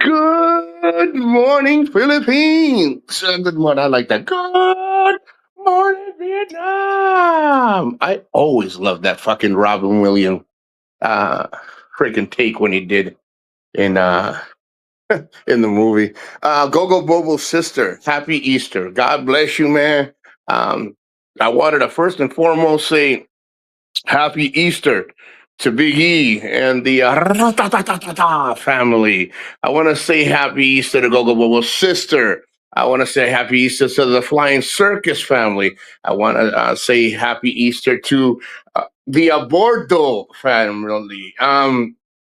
Good morning, Philippines. Good morning. I like that. Good morning, Vietnam. I always loved that fucking Robin Williams uh freaking take when he did in in the movie. Gogo Bobo's sister. Happy Easter. God bless you, man. Um, I wanted to first and foremost say Happy Easter to Big E and the family. I want to say Happy Easter to Gogo Bobo's sister. I want to say Happy Easter to the Flying Circus family. I want to say Happy Easter to the Abordo family.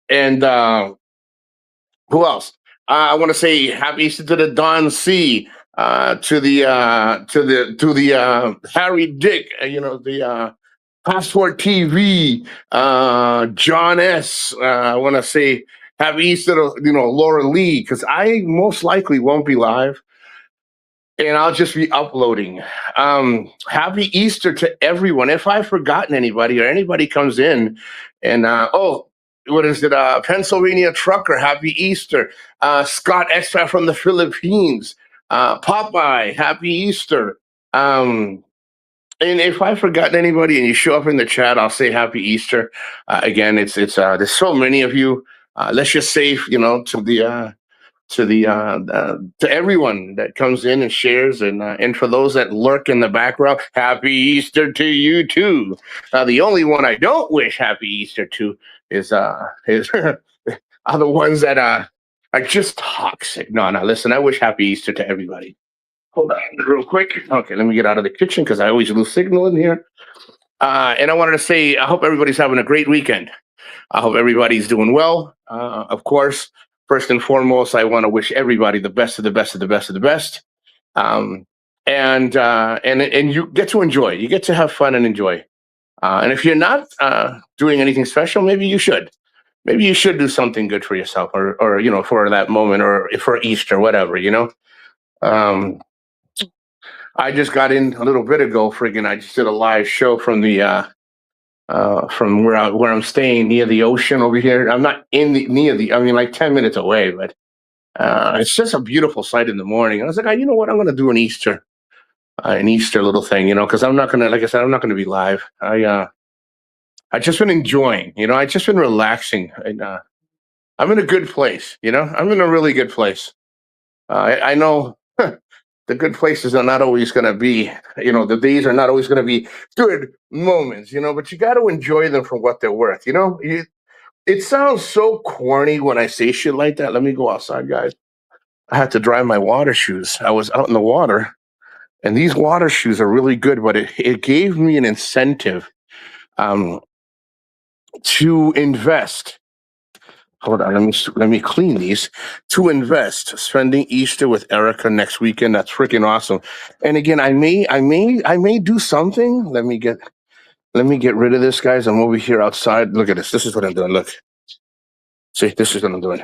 And who else? I want to say Happy Easter to the Don C. To the Harry Dick. The Passport TV, John S. I want to say Happy Easter to Laura Lee because I most likely won't be live and I'll just be uploading. Happy Easter to everyone. If I've forgotten anybody or anybody comes in and what is it? Pennsylvania Trucker. Happy Easter. Scott Expat from the Philippines. Popeye. Happy Easter. And if I've forgotten anybody and you show up in the chat, I'll say Happy Easter. Again, it's there's so many of you. Let's just say to everyone that comes in and shares, and for those that lurk in the background, Happy Easter to you too. The only one I don't wish Happy Easter to is are the ones that are just toxic. No, no. Listen, I wish Happy Easter to everybody. Hold on, real quick. Okay, let me get out of the kitchen because I always lose signal in here. And I wanted to say, I hope everybody's having a great weekend. I hope everybody's doing well. Of course, first and foremost, I want to wish everybody the best of the best of the best of the best. Um, and you get to enjoy. You get to have fun and enjoy. And if you're not doing anything special, maybe you should. Maybe you should do something good for yourself, or for that moment, or for Easter, whatever. Um, I just got in a little bit ago. Friggin', I just did a live show from where I'm staying near the ocean over here. I'm not near the. I mean, like 10 minutes away, but it's just a beautiful sight in the morning. I was like, you know what? I'm going to do an Easter little thing, because I'm not gonna, like I said, I'm not gonna be live. I just been enjoying, I just been relaxing, and I'm in a good place. I'm in a really good place. I know the good places are not always going to be, the days are not always going to be good moments, but you got to enjoy them for what they're worth. It sounds so corny when I say shit like that. Let me go outside, guys. I had to dry my water shoes. I was out in the water, and these water shoes are really good, but it gave me an incentive um, to invest. Hold on, let me clean these. To invest, spending Easter with Erica next weekend. That's freaking awesome. And again, I may do something. Let me get rid of this, guys. I'm over here outside. Look at this. This is what I'm doing. Look, see, this is what I'm doing.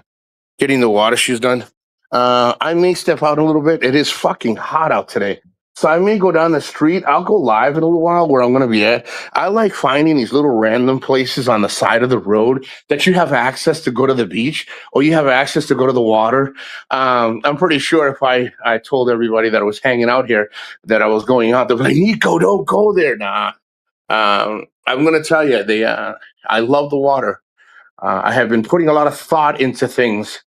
Getting the water shoes done. I may step out a little bit. It is fucking hot out today. So I may go down the street. I'll go live in a little while where I'm going to be at. I like finding these little random places on the side of the road that you have access to go to the beach or you have access to go to the water. I'm pretty sure if I told everybody that I was hanging out here that I was going out, they'd be like, Nico, don't go there. Nah. I'm going to tell you, I love the water. I have been putting a lot of thought into things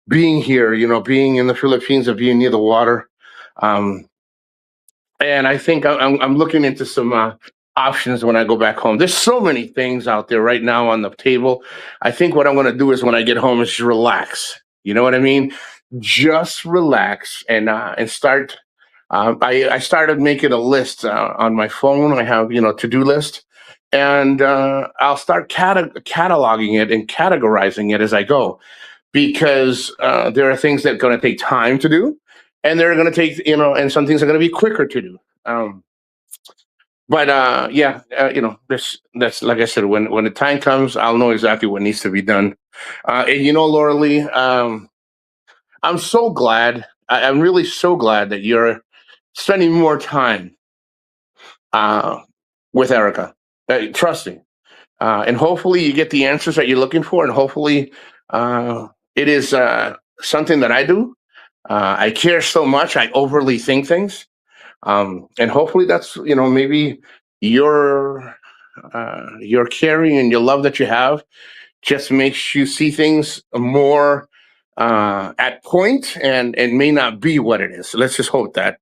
being here, being in the Philippines or being near the water. Um, and I think I'm looking into some options when I go back home. There's so many things out there right now on the table. I think what I'm going to do is when I get home is just relax. You know what I mean? Just relax and start. I started making a list on my phone. I have to do list, and I'll start cataloging it and categorizing it as I go because there are things that are going to take time to do, and they're going to take and some things are going to be quicker to do. But yeah, this that's like I said, when the time comes, I'll know exactly what needs to be done. And Laura Lee, I'm so glad. I'm really so glad that you're spending more time uh, with Erica. Trust me, and hopefully you get the answers that you're looking for, and hopefully it is. something that I do. I care so much, I overly think things. And hopefully that's, maybe your your caring and your love that you have just makes you see things more at point, and may not be what it is. So let's just hope that.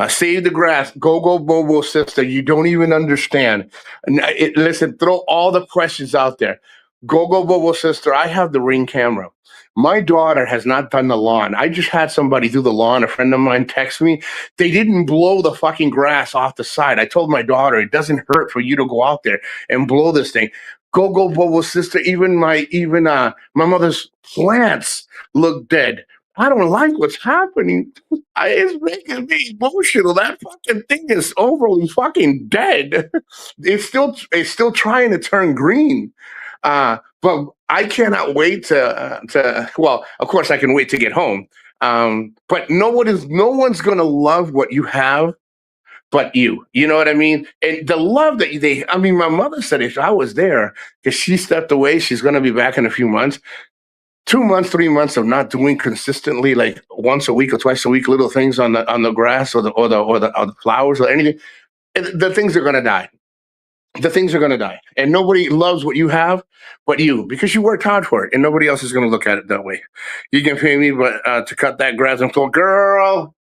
Save the grass. Go, go, Bobo, sister. You don't even understand. Listen, throw all the questions out there. Go, go, Bobo, sister. I have the Ring camera. My daughter has not done the lawn. I just had somebody do the lawn. A friend of mine text me. They didn't blow the fucking grass off the side. I told my daughter, it doesn't hurt for you to go out there and blow this thing. Go, go, Bobo, sister. Even my mother's plants look dead. I don't like what's happening. It's making me emotional. That fucking thing is overly fucking dead. It's still trying to turn green. But I cannot wait to. Well, of course, I can wait to get home. But no one's gonna love what you have but you. You know what I mean? And the love that they. I mean, my mother said if I was there, because she stepped away, she's gonna be back in a few months. 2 months, 3 months of not doing consistently, like once a week or twice a week, little things on the grass or the flowers or anything, the things are gonna die. The things are gonna die, and nobody loves what you have, but you, because you worked hard for it, and nobody else is gonna look at it that way. You can pay me, but to cut that grass and floor, girl.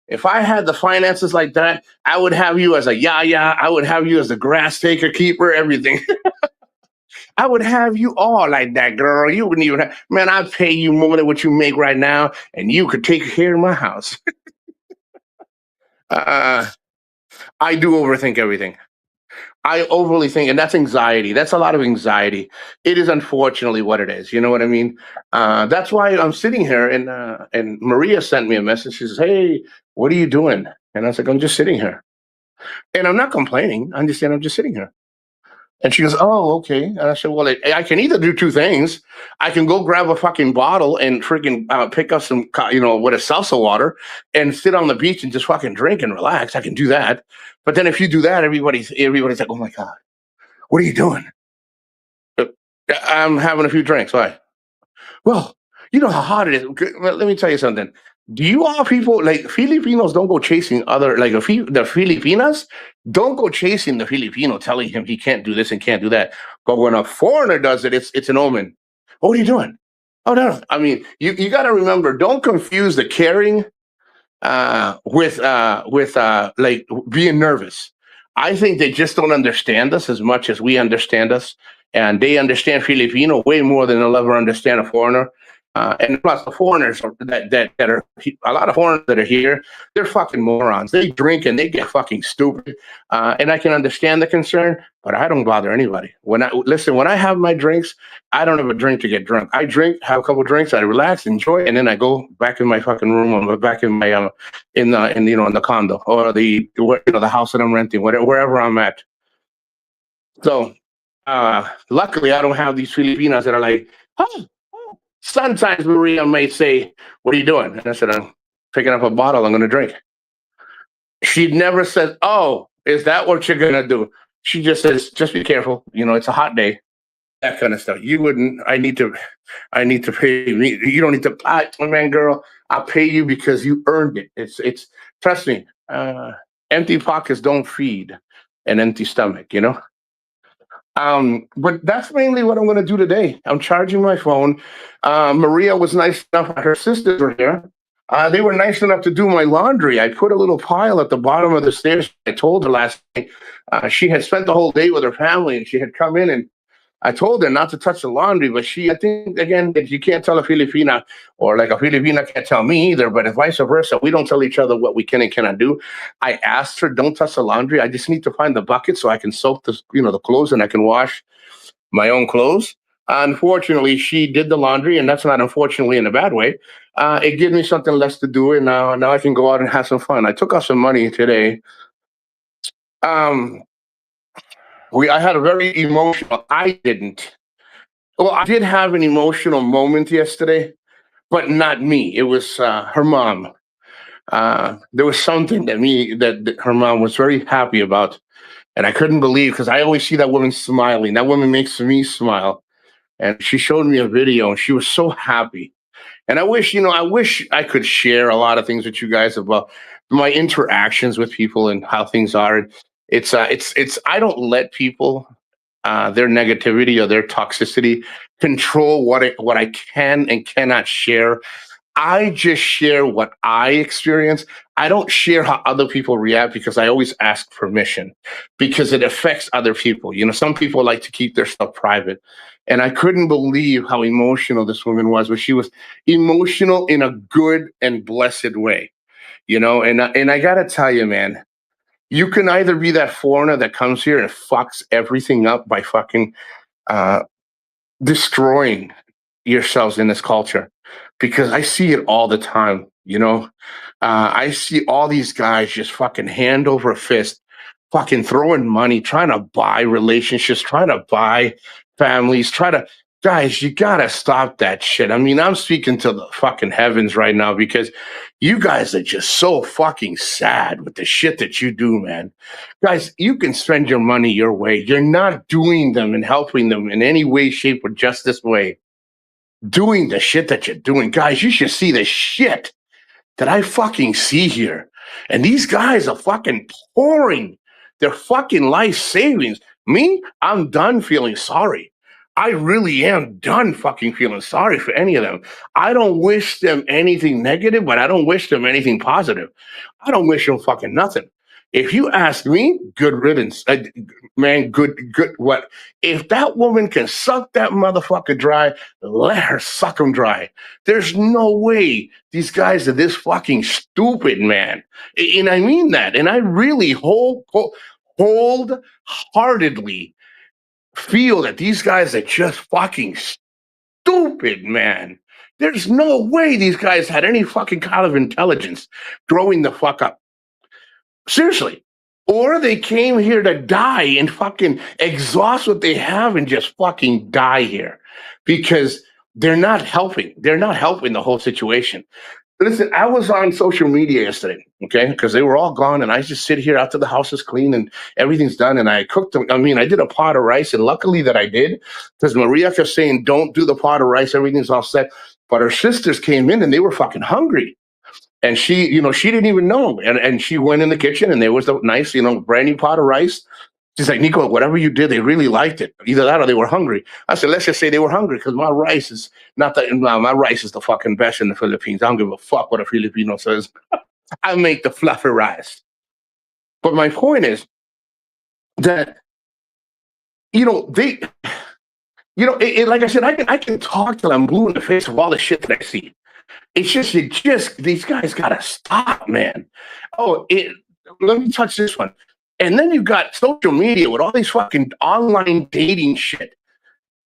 If I had the finances like that, I would have you as a yaya. I would have you as a grass taker, keeper, everything. I would have you all like that, girl. You wouldn't even have, man, I'd pay you more than what you make right now, and you could take care of my house. uh, I do overthink everything. I overly think, and that's anxiety. That's a lot of anxiety. It is unfortunately what it is. You know what I mean? That's why I'm sitting here, and Maria sent me a message. She says, "Hey, what are you doing?" And I was like, "I'm just sitting here," and I'm not complaining. I'm just saying I'm just sitting here. And she goes, "Oh, okay." And I said, "Well, I can either do two things. I can go grab a fucking bottle and freaking pick up some, what is salsa water, and sit on the beach and just fucking drink and relax. I can do that. But then if you do that, everybody's like, 'Oh my god, what are you doing?' Uh, I'm having a few drinks. Why? Well, you know how hot it is. Okay, well, let me tell you something. Do you all people like Filipinos don't go chasing other like the Filipinas don't go chasing the Filipino, telling him he can't do this and can't do that. But when a foreigner does it, it's an omen. "Oh, what are you doing?" "Oh no." I mean, you got to remember. Don't confuse the caring with like being nervous. I think they just don't understand us as much as we understand us, and they understand Filipino way more than they'll ever understand a foreigner. And plus, the foreigners that are a lot of foreigners that are here, they're fucking morons. They drink and they get fucking stupid. And I can understand the concern, but I don't bother anybody. When I have my drinks, I don't have a drink to get drunk. I drink, have a couple drinks, I relax, enjoy, and then I go back in my fucking room or back in my in the condo or the house that I'm renting, wherever I'm at. So luckily, I don't have these Filipinas that are like, "Oh, oh." Sometimes Maria may say, "What are you doing?" And I said, "I'm picking up a bottle. I'm going to drink." She never says, "Oh, is that what you're going to do?" She just says, "Just be careful. It's a hot day." That kind of stuff. You wouldn't. I need to pay me. You don't need to. Man, girl, I'll pay you because you earned it. It's. Trust me. Empty pockets don't feed an empty stomach. But that's mainly what I'm going to do today. I'm charging my phone. Maria was nice enough. Her sisters were here. They were nice enough to do my laundry. I put a little pile at the bottom of the stairs. I told her last night. She had spent the whole day with her family, and she had come in, and I told her not to touch the laundry. But I think, again, that you can't tell a Filipina, or like a Filipina can't tell me either, but if vice versa, we don't tell each other what we can and cannot do. I asked her, "Don't touch the laundry. I just need to find the bucket so I can soak the clothes, and I can wash my own clothes." Unfortunately, she did the laundry, and that's not unfortunately in a bad way. It gives me something less to do, and now I can go out and have some fun. I took out some money today. Um, I had a very emotional. I didn't. Well, I did have an emotional moment yesterday, but not me. It was her mom. There was something that her mom was very happy about, and I couldn't believe, because I always see that woman smiling. That woman makes me smile, and she showed me a video, and she was so happy. And I wish I could share a lot of things with you guys about my interactions with people and how things are. It's I don't let people their negativity or their toxicity control what I can and cannot share. I just share what I experience. I don't share how other people react because I always ask permission because it affects other people. Some people like to keep their stuff private. And I couldn't believe how emotional this woman was, but she was emotional in a good and blessed way, and I got to tell you, man, you can either be that foreigner that comes here and fucks everything up by fucking uh, destroying yourselves in this culture, because I see it all the time. I see all these guys just fucking hand over fist, fucking throwing money, trying to buy relationships, trying to buy families, guys, you gotta stop that shit. I mean, I'm speaking to the fucking heavens right now because you guys are just so fucking sad with the shit that you do, man. Guys, you can spend your money your way. You're not doing them and helping them in any way, shape, or just this way. Doing the shit that you're doing. Guys, you should see the shit that I fucking see here. And these guys are fucking pouring their fucking life savings. Me, I'm done feeling sorry. I really am done fucking feeling sorry for any of them. I don't wish them anything negative, but I don't wish them anything positive. I don't wish them fucking nothing. If you ask me, good riddance. Man, good. What? If that woman can suck that motherfucker dry, let her suck him dry. There's no way these guys are this fucking stupid, man. And I mean that. And I really wholeheartedly feel that these guys are just fucking stupid, man. There's no way these guys had any fucking kind of intelligence growing the fuck up. Seriously. Or they came here to die and fucking exhaust what they have and just fucking die here because they're not helping. They're not helping the whole situation. Listen, I was on social media yesterday, okay, because they were all gone, and I just sit here after the house is clean and everything's done, and I cooked them. I mean, I did a pot of rice, and luckily that I did, because Maria kept saying, "Don't do the pot of rice; everything's all set." But her sisters came in, and they were fucking hungry, and she didn't even know, and she went in the kitchen, and there was a nice, brand new pot of rice. She's like, "Nico, whatever you did, they really liked it. Either that or they were hungry." I said, "Let's just say they were hungry because my rice is not that. My rice is the fucking best in the Philippines. I don't give a fuck what a Filipino says. I make the fluffy rice." But my point is that they, like I said, I can talk till I'm blue in the face of all the shit that I see. It's just these guys gotta stop, man. Oh, let me touch this one. And then you got social media with all these fucking online dating shit.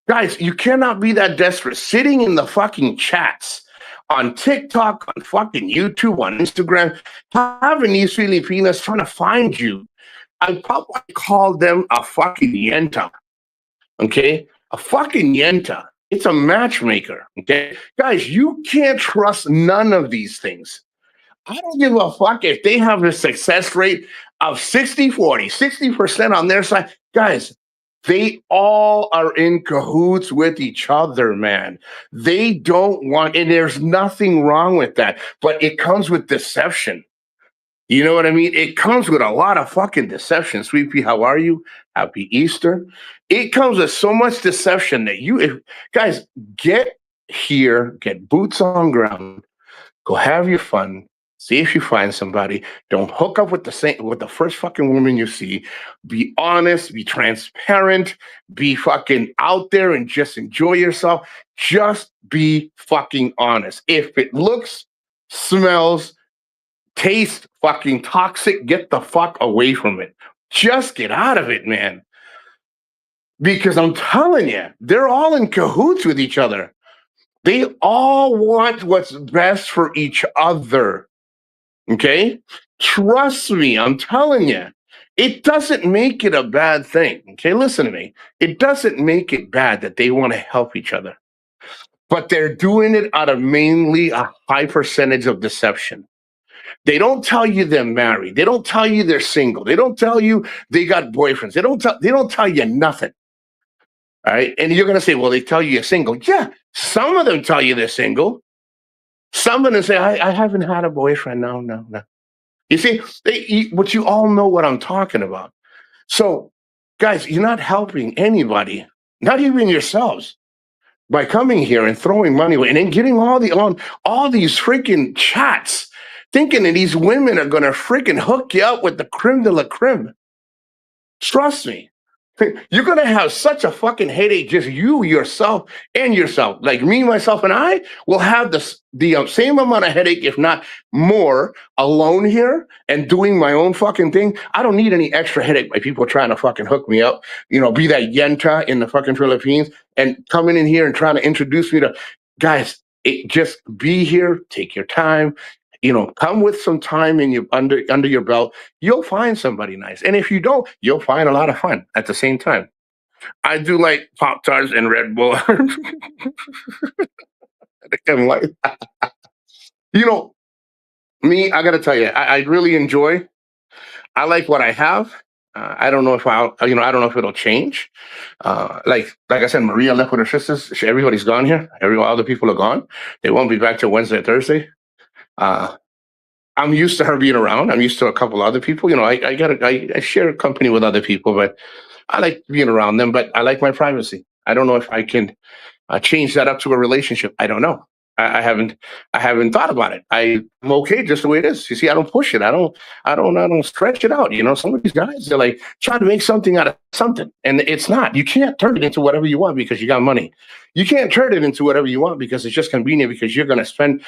Guys, you cannot be that desperate. Sitting in the fucking chats on TikTok, on fucking YouTube, on Instagram, having these Filipinas trying to find you. I probably call them a fucking yenta. Okay? A fucking yenta. It's a matchmaker. Okay? Guys, you can't trust none of these things. I don't give a fuck if they have a success rate of 60-40, 60% on their side. Guys, they all are in cahoots with each other, man. They don't want, and there's nothing wrong with that, but it comes with deception. You know what I mean? It comes with a lot of fucking deception. Sweet Pea, how are you? Happy Easter. It comes with so much deception that guys, get here, get boots on ground, go have your fun. See if you find somebody. Don't hook up with the first fucking woman you see. Be honest, be transparent, be fucking out there and just enjoy yourself. Just be fucking honest. If it looks, smells, tastes fucking toxic, get the fuck away from it. Just get out of it, man. Because I'm telling you, they're all in cahoots with each other. They all want what's best for each other. Okay? Trust me, I'm telling you. It doesn't make it a bad thing. Okay, listen to me. It doesn't make it bad that they want to help each other. But they're doing it out of mainly a high percentage of deception. They don't tell you they're married. They don't tell you they're single. They don't tell you they got boyfriends. They don't tell you nothing. All right. And you're gonna say, well, they tell you you're single. Yeah, some of them tell you they're single. Someone and say, I haven't had a boyfriend. No, no, no. You see, but you all know what I'm talking about. So, guys, you're not helping anybody, not even yourselves, by coming here and throwing money away and then getting on all these freaking chats, thinking that these women are gonna freaking hook you up with the creme de la creme. Trust me. You're gonna have such a fucking headache, just you, yourself, and yourself. Like me, myself, and I will have the same amount of headache, if not more, alone here and doing my own fucking thing. I don't need any extra headache by people trying to fucking hook me up. Be that yenta in the fucking Philippines and coming in here and trying to introduce me to guys. Just be here, take your time. Come with some time in your under your belt. You'll find somebody nice, and if you don't, you'll find a lot of fun at the same time. I do like Pop Tarts and Red Bull. I'm like, you know, me. I got to tell you, I really enjoy. I like what I have. I don't know if I don't know if it'll change. Like I said, Maria left with her sisters. Everybody's gone here. All the people are gone. They won't be back till Wednesday or Thursday. Uh, I'm used to her being around. I'm used to a couple other people. I share company with other people, but I like being around them. But I like my privacy. I don't know if I can change that up to a relationship. I don't know. I haven't thought about it. I'm okay just the way it is. You see, I don't push it. I don't stretch it out. Some of these guys, they're like trying to make something out of something, and it's not. You can't turn it into whatever you want because you got money. You can't turn it into whatever you want because it's just convenient because you're gonna spend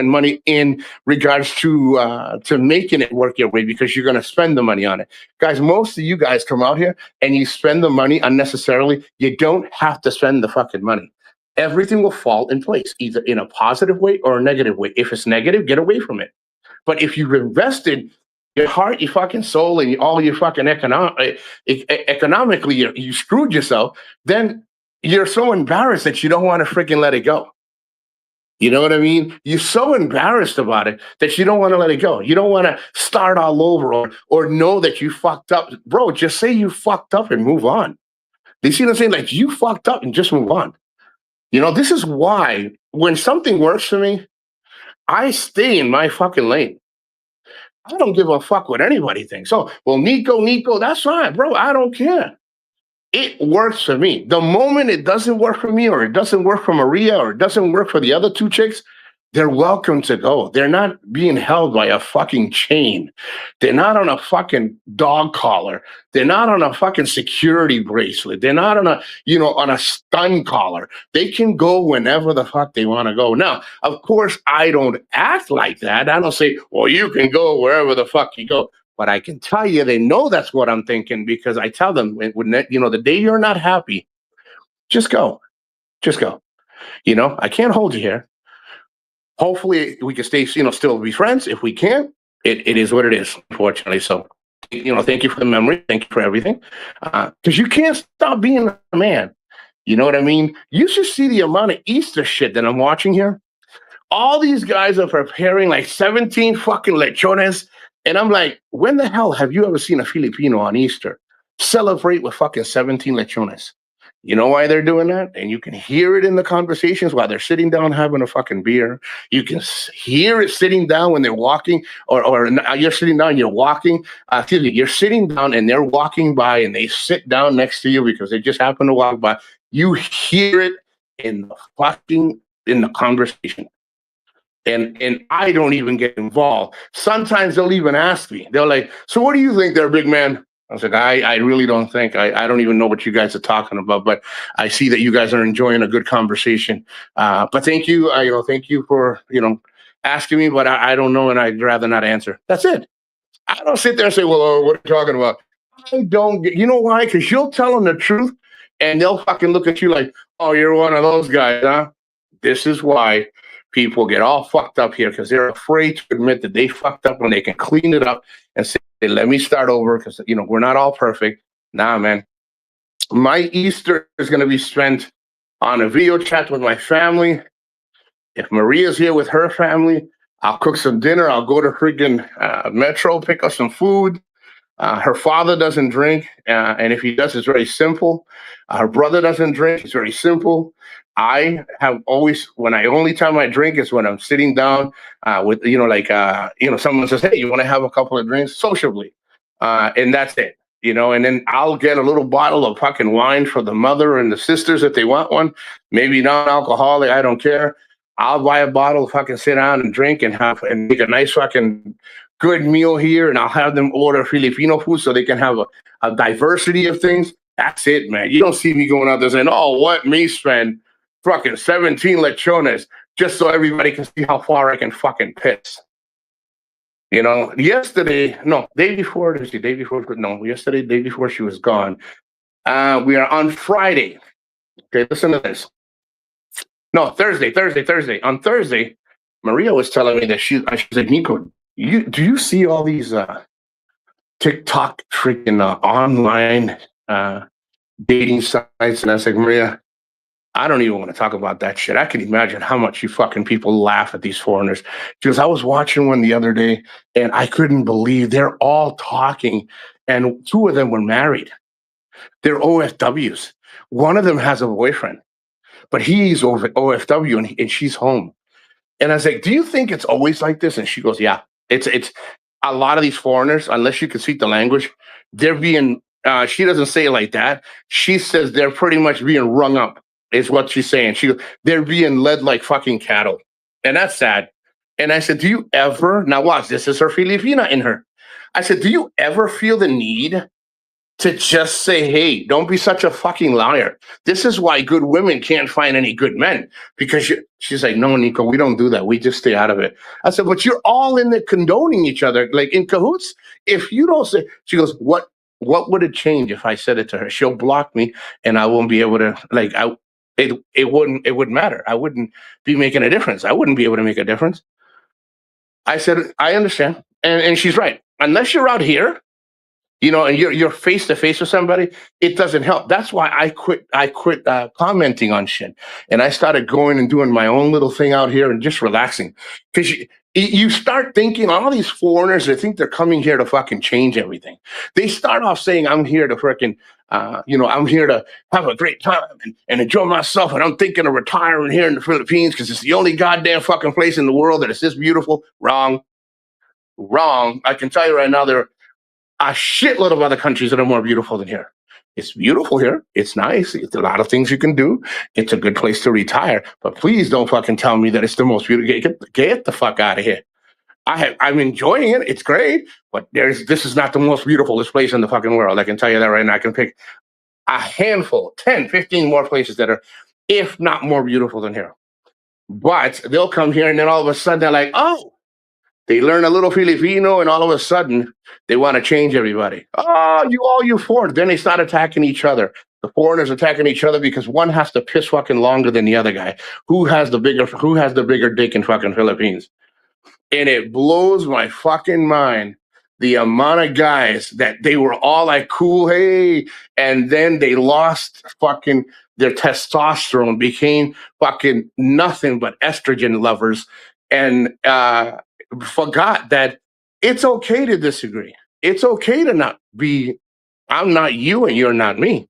money in regards to making it work your way because you're gonna spend the money on it. Guys, most of you guys come out here and you spend the money unnecessarily. You don't have to spend the fucking money. Everything will fall in place, either in a positive way or a negative way. If it's negative, get away from it. But if you've invested your heart, your fucking soul, and all your fucking economically, you screwed yourself, then you're so embarrassed that you don't want to freaking let it go. You know what I mean? You're so embarrassed about it that you don't want to let it go. You don't want to start all over or know that you fucked up. Bro, just say you fucked up and move on. You see what I'm saying? Like you fucked up and just move on. This is why when something works for me, I stay in my fucking lane. I don't give a fuck what anybody thinks. Oh, well, Nico, that's fine, bro. I don't care. It works for me. The moment it doesn't work for me, or it doesn't work for Maria, or it doesn't work for the other two chicks, they're welcome to go. They're not being held by a fucking chain. They're not on a fucking dog collar. They're not on a fucking security bracelet. They're not on a stun collar. They can go whenever the fuck they want to go. Now, of course, I don't act like that. I don't say, well, you can go wherever the fuck you go. But I can tell you, they know that's what I'm thinking because I tell them, the day you're not happy, just go. Just go. I can't hold you here. Hopefully we can stay, still be friends. If we can't, it is what it is, unfortunately. So, thank you for the memory. Thank you for everything. Because you can't stop being a man. You know what I mean? You should see the amount of Easter shit that I'm watching here. All these guys are preparing like 17 fucking lechones. And I'm like, when the hell have you ever seen a Filipino on Easter celebrate with fucking 17 lechones? You know why they're doing that? And you can hear it in the conversations while they're sitting down having a fucking beer. You can hear it sitting down when they're walking, or you're sitting down, you're walking. You're sitting down and they're walking by and they sit down next to you because they just happen to walk by. You hear it in the conversation. And I don't even get involved. Sometimes they'll even ask me. They're like, so what do you think there, big man? I was like, I really don't think. I don't even know what you guys are talking about, but I see that you guys are enjoying a good conversation. But thank you. Thank you for, asking me, but I don't know, and I'd rather not answer. That's it. I don't sit there and say, well, what are you talking about? I don't get, you know why? Because you'll tell them the truth, and they'll fucking look at you like, oh, you're one of those guys, huh? This is why people get all fucked up here because they're afraid to admit that they fucked up when they can clean it up and say, hey, let me start over because, we're not all perfect. Nah, man. My Easter is going to be spent on a video chat with my family. If Maria's here with her family, I'll cook some dinner. I'll go to freaking Metro, pick up some food. Her father doesn't drink, and if he does, it's very simple. Her brother doesn't drink; it's very simple. I have always, when I only time I drink is when I'm sitting down with, someone says, "Hey, you want to have a couple of drinks sociably," and that's it. And then I'll get a little bottle of fucking wine for the mother and the sisters if they want one. Maybe non-alcoholic, I don't care. I'll buy a bottle, fucking sit down and drink and have and make a nice fucking good meal here, and I'll have them order Filipino food so they can have a diversity of things. That's it, man. You don't see me going out there saying, "Oh, what me spend fucking 17 lechones just so everybody can see how far I can fucking piss." Yesterday, no, day before, yesterday, day before she was gone. We are on Friday. Okay, listen to this. No, Thursday. On Thursday, Maria was telling me that she's like, "Nico, do you see all these TikTok freaking online dating sites?" And I was like, "Maria, I don't even want to talk about that shit. I can imagine how much you fucking people laugh at these foreigners." She goes, "I was watching one the other day and I couldn't believe they're all talking, and two of them were married. They're OFWs. One of them has a boyfriend, but he's OFW and she's home." And I was like, "Do you think it's always like this?" And she goes, "Yeah, it's a lot of these foreigners, unless you can speak the language, they're being." She doesn't say it like that. She says they're pretty much being rung up, is what she's saying. They're being led like fucking cattle, and that's sad. And I said, "Do you ever now watch? This is her Filipina in her." I said, "Do you ever feel the need to just say, hey, don't be such a fucking liar? This is why good women can't find any good men." Because she's like, "No, Nico, we don't do that. We just stay out of it." I said, "But you're all in there condoning each other, like in cahoots. If you don't say," she goes, what would it change if I said it to her? She'll block me and I won't be able to, like, it wouldn't matter. I wouldn't be making a difference. I wouldn't be able to make a difference. I said, "I understand." And she's right. Unless you're out here, and you're face to face with somebody, it doesn't help. That's why I quit commenting on shit, and I started going and doing my own little thing out here and just relaxing. Because you start thinking all these foreigners, they think they're coming here to fucking change everything. They start off saying, "I'm here to freaking, I'm here to have a great time and enjoy myself, and I'm thinking of retiring here in the Philippines because it's the only goddamn fucking place in the world that is this beautiful." Wrong, wrong. I can tell you right now, there a shitload of other countries that are more beautiful than here. It's beautiful here. It's nice. It's a lot of things you can do. It's a good place to retire. But please don't fucking tell me that it's the most beautiful. Get the fuck out of here. I'm enjoying it. It's great. But this is not the most beautifulest place in the fucking world. I can tell you that right now. I can pick a handful, 10, 15 more places that are, if not more beautiful than here. But they'll come here and then all of a sudden they're like, "Oh," they learn a little Filipino, and all of a sudden they want to change everybody. "Oh, all you foreigners." Then they start attacking each other. The foreigners attacking each other because one has to piss fucking longer than the other guy. Who has the bigger dick in fucking Philippines? And it blows my fucking mind the amount of guys that they were all like, "Cool, hey," and then they lost fucking their testosterone, became fucking nothing but estrogen lovers, and forgot that it's okay to disagree. It's okay to not be. I'm not you, and you're not me.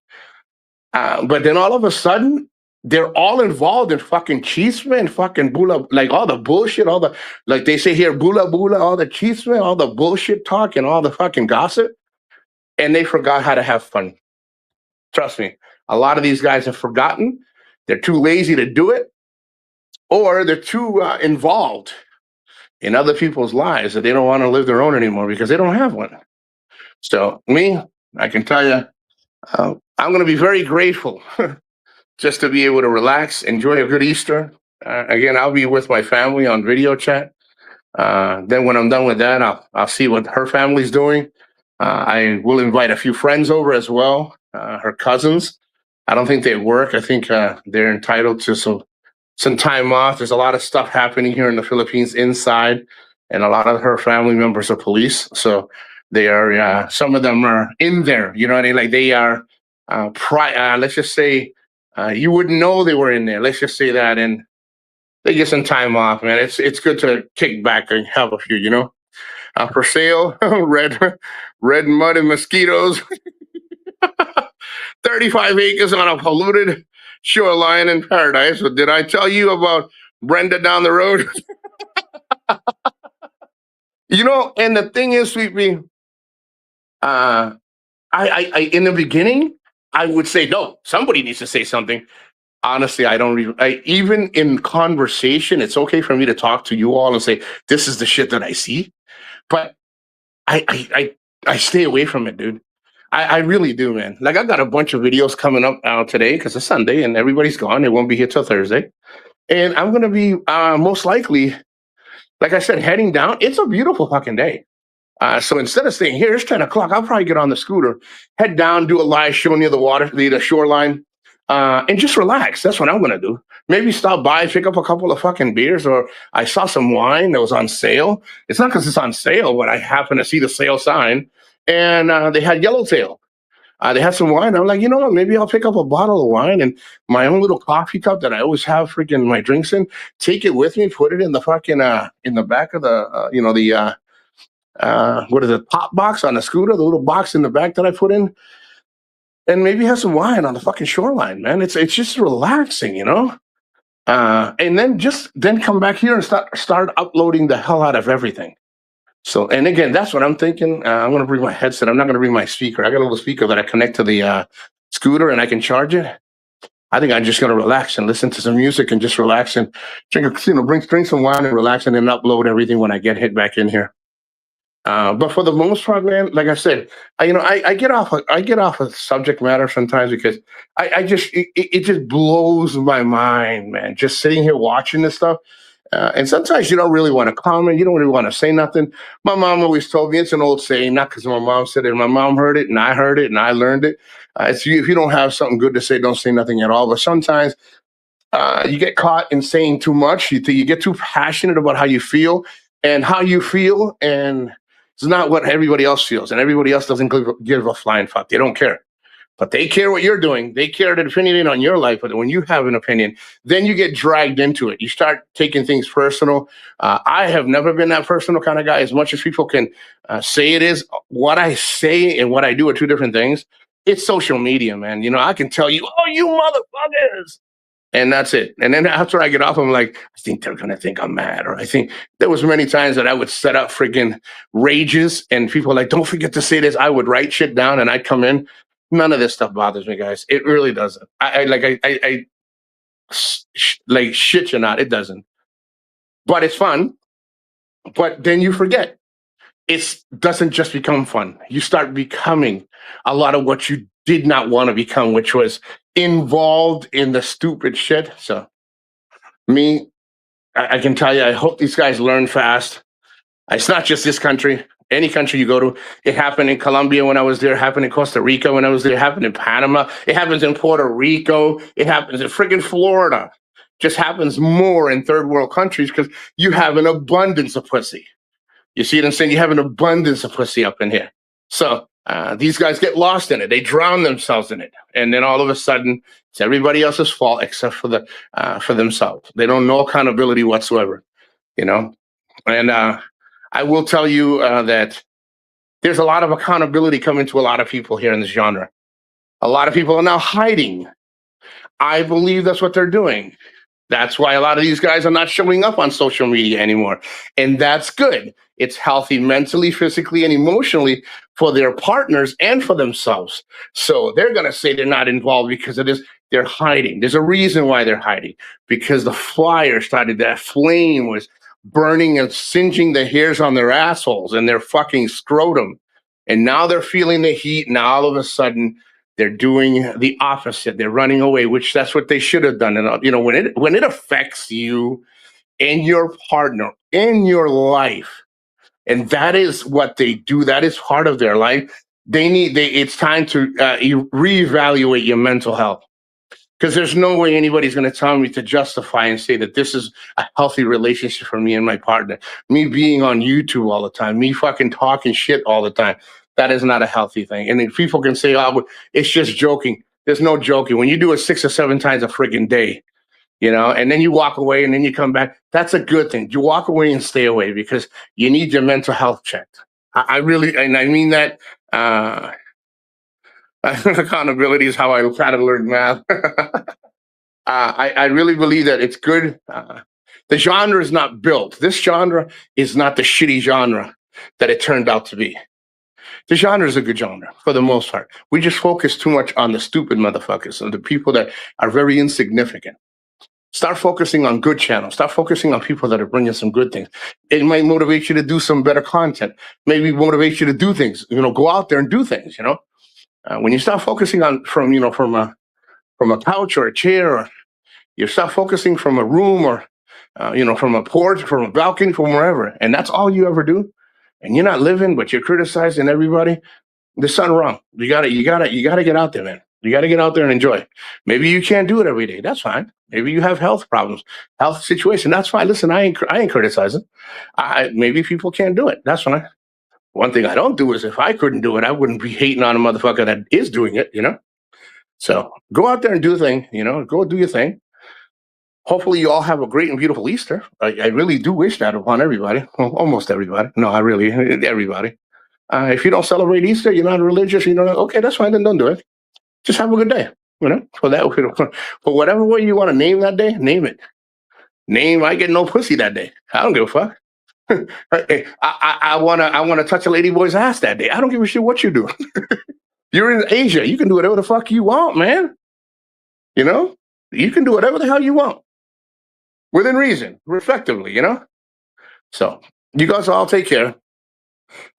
But then all of a sudden, they're all involved in fucking chisme and fucking bula, like all the bullshit, all the, like they say here, bula bula, all the chisme, all the bullshit talk, and all the fucking gossip, and they forgot how to have fun. Trust me, a lot of these guys have forgotten. They're too lazy to do it, or they're too involved in other people's lives that they don't want to live their own anymore because they don't have one. So me, I can tell you, I'm going to be very grateful just to be able to relax, enjoy a good Easter. Again, I'll be with my family on video chat. Then when I'm done with that, I'll see what her family's doing. I will invite a few friends over as well, her cousins. I don't think they work. I think they're entitled to some time off. There's a lot of stuff happening here in the Philippines inside, and a lot of her family members are police. So they are. Some of them are in there. You know what I mean? Like they are. Let's just say you wouldn't know they were in there. Let's just say that, and they get some time off, man. It's good to kick back and have a few. For sale, red mud and mosquitoes. 35 acres on a polluted shoreline in paradise. But did I tell you about Brenda down the road? And the thing is, Sweet Pea, uh, in the beginning, I would say, no, somebody needs to say something. Honestly, I don't even in conversation, it's okay for me to talk to you all and say, this is the shit that I see. But I stay away from it, dude. I really do, man. Like I got a bunch of videos coming up today because it's Sunday and everybody's gone. They won't be here till Thursday. And I'm gonna be most likely, like I said, heading down. It's a beautiful fucking day. So instead of staying here, it's 10 o'clock. I'll probably get on the scooter, head down, do a live show near the water, the shoreline, and just relax. That's what I'm going to do. Maybe stop by, pick up a couple of fucking beers, or I saw some wine that was on sale. It's not because it's on sale, but I happen to see the sale sign, and they had yellowtail. They had some wine. I'm like, you know what? Maybe I'll pick up a bottle of wine and my own little coffee cup that I always have freaking my drinks in. Take it with me, put it in the fucking in the back of the what is it, pop box on the scooter, the little box in the back that I put in, and maybe have some wine on the fucking shoreline, man. It's just relaxing. And then come back here and start uploading the hell out of everything. So, and again, that's what I'm thinking. I'm gonna bring my headset. I'm not gonna bring my speaker. I got a little speaker that I connect to the scooter, and I can charge it. I think I'm just gonna relax and listen to some music and just relax and drink some wine and relax, and then upload everything when I get hit back in here. But for the most part, man, like I said, I get off of subject matter sometimes because I just it just blows my mind, man. Just sitting here watching this stuff, and sometimes you don't really want to comment, you don't really want to say nothing. My mom always told me it's an old saying, not because my mom said it. My mom heard it, and I heard it, and I learned it. It's if you don't have something good to say, don't say nothing at all. But sometimes you get caught in saying too much. You get too passionate about how you feel and and it's not what everybody else feels, and everybody else doesn't give a flying fuck. They don't care, but they care what you're doing. They care an opinion on your life. But when you have an opinion, then you get dragged into it. You start taking things personal. I have never been that personal kind of guy. As much as people can say it is, what I say and what I do are two different things. It's social media, man. I can tell you, oh, you motherfuckers, and that's it. And then after I get off, I'm like, I think they're gonna think I'm mad, or I think there was many times that I would set up friggin' rages, and people are like, don't forget to say this. I would write shit down, and I'd come in. None of this stuff bothers me, guys. It really doesn't. Like shit you not. It doesn't. But it's fun. But then you forget. It doesn't just become fun. You start becoming a lot of what you did not want to become, which was involved in the stupid shit. So me, I can tell you, I hope these guys learn fast. It's not just this country. Any country you go to, it happened in Colombia when I was there. It happened in Costa Rica when I was there. It happened in Panama. It happens in Puerto Rico. It happens in friggin' Florida. Just happens more in third world countries because you have an abundance of pussy. You see what I'm saying? You have an abundance of pussy up in here. So these guys get lost in it. They drown themselves in it, and then all of a sudden, it's everybody else's fault except for themselves. They don't know accountability whatsoever. And I will tell you that there's a lot of accountability coming to a lot of people here in this genre. A lot of people are now hiding. I believe that's what they're doing. That's why a lot of these guys are not showing up on social media anymore. And that's good. It's healthy mentally, physically, and emotionally for their partners and for themselves. So they're going to say they're not involved because of this. They're hiding. There's a reason why they're hiding, because the fire started, that flame was burning and singeing the hairs on their assholes and their fucking scrotum. And now they're feeling the heat. Now all of a sudden, they're doing the opposite. They're running away, which that's what they should have done. And when it affects you and your partner in your life, and that is what they do. That is part of their life. It's time to reevaluate your mental health, because there's no way anybody's going to tell me to justify and say that this is a healthy relationship for me and my partner. Me being on YouTube all the time, me fucking talking shit all the time. That is not a healthy thing. And then people can say, oh, it's just joking. There's no joking. When you do it 6 or 7 times a friggin' day, and then you walk away and then you come back. That's a good thing. You walk away and stay away because you need your mental health checked. I really, and I mean that. Accountability is how I try to learn math. I really believe that it's good. The genre is not built. This genre is not the shitty genre that it turned out to be. The genre is a good genre for the most part. We just focus too much on the stupid motherfuckers and the people that are very insignificant. Start focusing on good channels. Start focusing on people that are bringing some good things. It might motivate you to do some better content. Maybe motivate you to do things. Go out there and do things. When you start focusing on from a couch or a chair, or you start focusing from a room, or from a porch, from a balcony, from wherever, and that's all you ever do, and you're not living, but you're criticizing everybody. There's something wrong. You gotta get out there, man. You gotta get out there and enjoy. Maybe you can't do it every day. That's fine. Maybe you have health problems, health situation. That's fine. Listen, I ain't criticizing. Maybe people can't do it. That's fine. One thing I don't do is if I couldn't do it, I wouldn't be hating on a motherfucker that is doing it. So go out there and do the thing. Go do your thing. Hopefully, you all have a great and beautiful Easter. I really do wish that upon everybody. Well, almost everybody. No, I really, everybody. If you don't celebrate Easter, you're not religious. Okay, that's fine. Then don't do it. Just have a good day. For whatever way you want to name that day, name it. I get no pussy that day. I don't give a fuck. Hey, I wanna touch a lady boy's ass that day. I don't give a shit what you do. You're in Asia. You can do whatever the fuck you want, man. You can do whatever the hell you want within reason, respectively. So you guys all take care.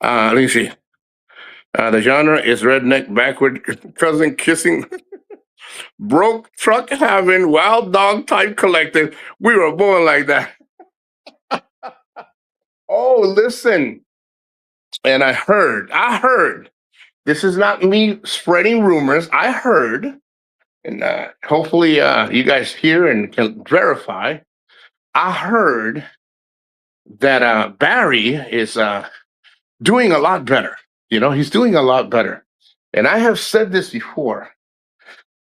Let me see. The genre is redneck, backward cousin kissing, broke truck having, wild dog type collective. We were born like that. Oh, listen. And I heard. This is not me spreading rumors. I heard, and hopefully you guys hear and can verify. I heard that Barry is doing a lot better. He's doing a lot better. And I have said this before.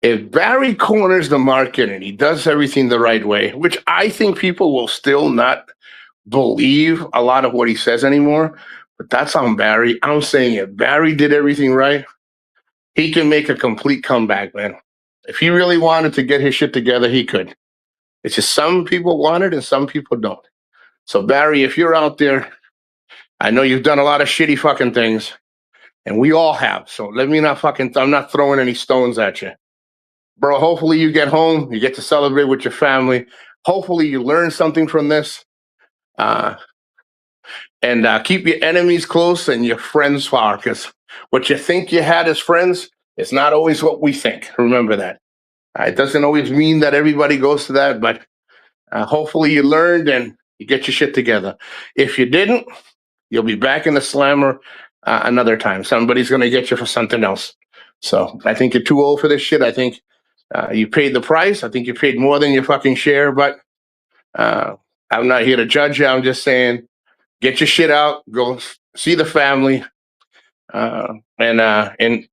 If Barry corners the market and he does everything the right way, which I think people will still not believe a lot of what he says anymore, but that's on Barry. I'm saying if Barry did everything right, he can make a complete comeback, man. If he really wanted to get his shit together, he could. It's just some people want it and some people don't. So Barry, if you're out there, I know you've done a lot of shitty fucking things, and we all have. So I'm not throwing any stones at you. Bro, hopefully you get home, you get to celebrate with your family. Hopefully you learn something from this. And keep your enemies close and your friends far, because what you think you had as friends is not always what we think. Remember that. It doesn't always mean that everybody goes to that, but hopefully you learned and you get your shit together. If you didn't, you'll be back in the slammer another time. Somebody's going to get you for something else. So I think you're too old for this shit. I think you paid the price. I think you paid more than your fucking share, but I'm not here to judge you. I'm just saying, get your shit out, go see the family, and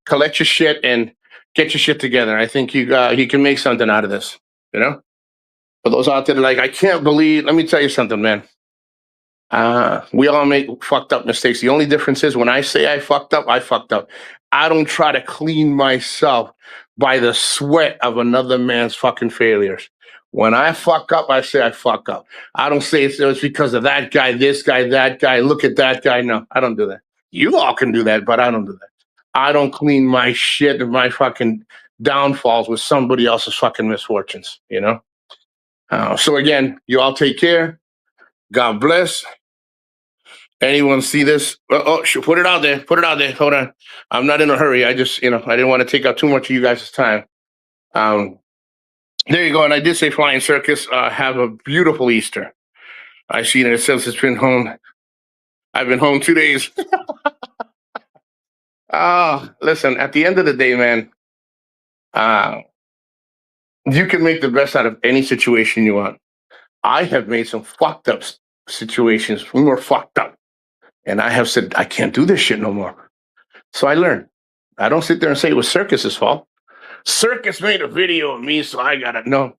collect your shit and get your shit together. I think you can make something out of this. For those out there that like, I can't believe. Let me tell you something, man. We all make fucked up mistakes. The only difference is when I say I fucked up, I fucked up. I don't try to clean myself by the sweat of another man's fucking failures. When I fuck up, I say I fuck up. I don't say it's because of that guy, this guy, that guy, look at that guy. No, I don't do that. You all can do that, but I don't do that. I don't clean my shit and my fucking downfalls with somebody else's fucking misfortunes, So again, you all take care. God bless. Anyone see this? Put it out there. Put it out there. Hold on. I'm not in a hurry. I just, I didn't want to take out too much of you guys' time. There you go. And I did say Flying Circus. Have a beautiful Easter. I see that it says it's been home. I've been home 2 days. Listen, at the end of the day, man, you can make the best out of any situation you want. I have made some fucked up situations more fucked up. And I have said, I can't do this shit no more. So I learned. I don't sit there and say it was Circus's fault. Circus made a video of me, so I got it. No.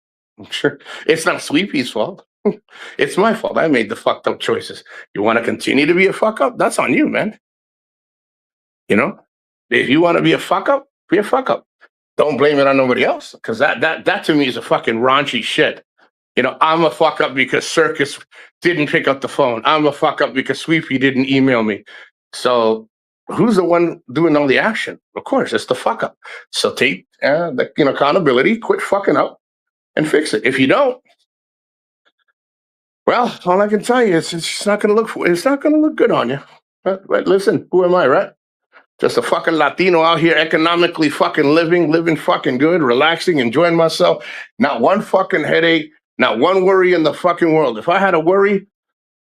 Sure. It's not Sweet Pea's fault. It's my fault. I made the fucked up choices. You want to continue to be a fuck up? That's on you, man. You know, if you want to be a fuck up, be a fuck up. Don't blame it on nobody else, because that to me is a fucking raunchy shit. I'm a fuck up because Circus didn't pick up the phone. I'm a fuck up because Sweepy didn't email me. So who's the one doing all the action? Of course, it's the fuck up. So take the accountability, quit fucking up, and fix it. If you don't, well, all I can tell you is it's not going to look good on you. But listen, who am I, right? Just a fucking Latino out here economically fucking living fucking good, relaxing, enjoying myself. Not one fucking headache, not one worry in the fucking world. If I had a worry,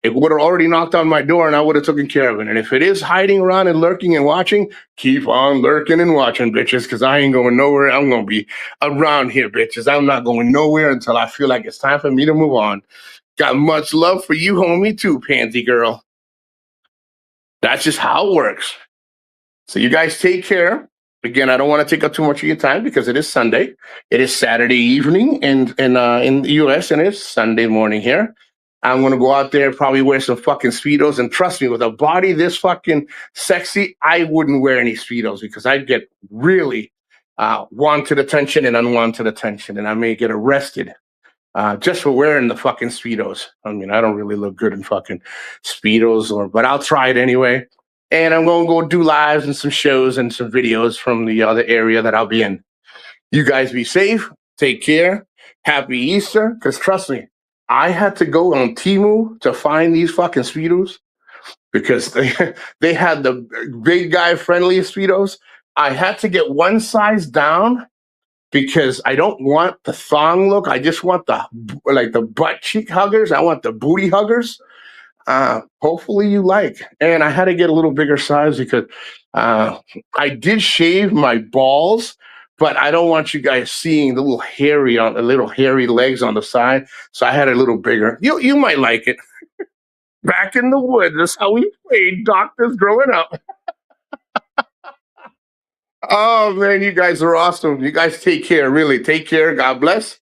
it would have already knocked on my door and I would have taken care of it. And if it is hiding around and lurking and watching, keep on lurking and watching, bitches, because I ain't going nowhere. I'm going to be around here, bitches. I'm not going nowhere until I feel like it's time for me to move on. Got much love for you, homie, too, Pansy girl. That's just how it works. So you guys take care. Again, I don't want to take up too much of your time because it is Sunday. It is Saturday evening in the US, and it's Sunday morning here. I'm going to go out there, probably wear some fucking Speedos. And trust me, with a body this fucking sexy, I wouldn't wear any Speedos because I'd get really wanted attention and unwanted attention. And I may get arrested just for wearing the fucking Speedos. I mean, I don't really look good in fucking Speedos, but I'll try it anyway. And I'm going to go do lives and some shows and some videos from the other area that I'll be in. You guys be safe. Take care. Happy Easter. Because trust me, I had to go on Temu to find these fucking Speedos because they had the big guy friendly Speedos. I had to get one size down because I don't want the thong look. I just want the butt cheek huggers. I want the booty huggers. Hopefully you like. And I had to get a little bigger size because I did shave my balls, but I don't want you guys seeing the little hairy legs on the side. So I had a little bigger. You might like it. Back in the woods, that's how we played doctors growing up. Oh man, you guys are awesome. You guys take care, really. Take care. God bless.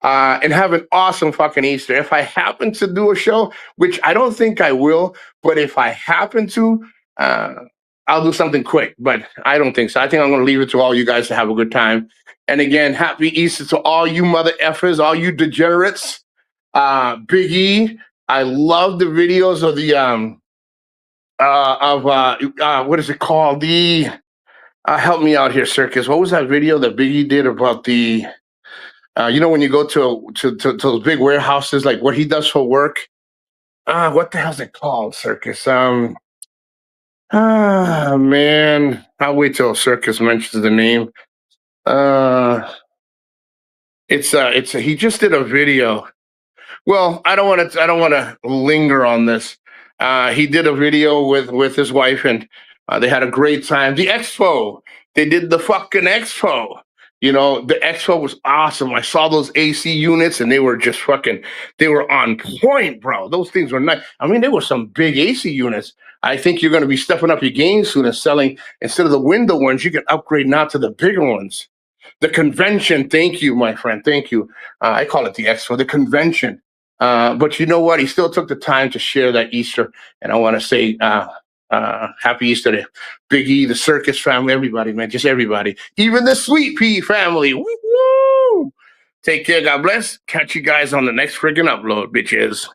And have an awesome fucking Easter. If I happen to do a show, which I don't think I will, but if I happen to, I'll do something quick, but I don't think so. I think I'm going to leave it to all you guys to have a good time. And again, happy Easter to all you mother effers, all you degenerates. Big E, I love the videos of the, what is it called? Help me out here, Circus. What was that video that Big E did about the, when you go to those big warehouses, like what he does for work. What the hell's it called, Circus? Man, I'll wait till Circus mentions the name. He just did a video. Well, I don't want to linger on this. He did a video with his wife, and they had a great time. The expo, they did the fucking expo. The expo was awesome. I saw those AC units and they were on point, bro. Those things were nice. I mean, there were some big AC units. I think you're going to be stepping up your game soon and selling, instead of the window ones, you can upgrade now to the bigger ones. The convention, thank you, my friend, thank you. I call it the expo, the convention. But you know what? He still took the time to share that Easter. And I want to say, happy Easter to Big E, the Circus family, everybody, man, just everybody, even the Sweet Pea family. Woo-hoo! Take care. God bless. Catch you guys on the next friggin' upload, bitches.